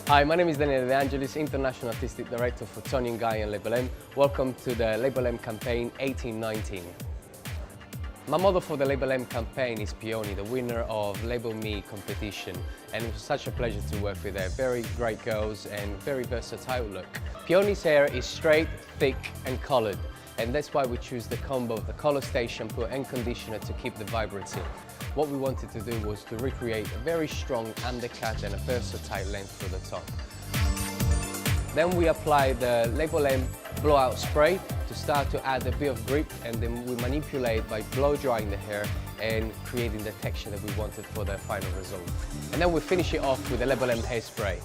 Hi, my name is Daniele de Angelis, International Artistic Director for Toni&Guy and LABEL.M. Welcome to the LABEL.M campaign 1819. My model for the LABEL.M campaign is Peony, the winner of LABEL.Me competition, and it was such a pleasure to work with her. Very great girls and very versatile look. Peony's hair is straight, thick and coloured, and that's why we choose the combo of the Colour Stay shampoo and conditioner to keep the vibrancy. What we wanted to do was to recreate a very strong undercut and a versatile length for the top. Then we apply the LABEL.M blowout spray to start to add a bit of grip, and then we manipulate by blow drying the hair and creating the texture that we wanted for the final result. And then we finish it off with the LABEL.M hairspray.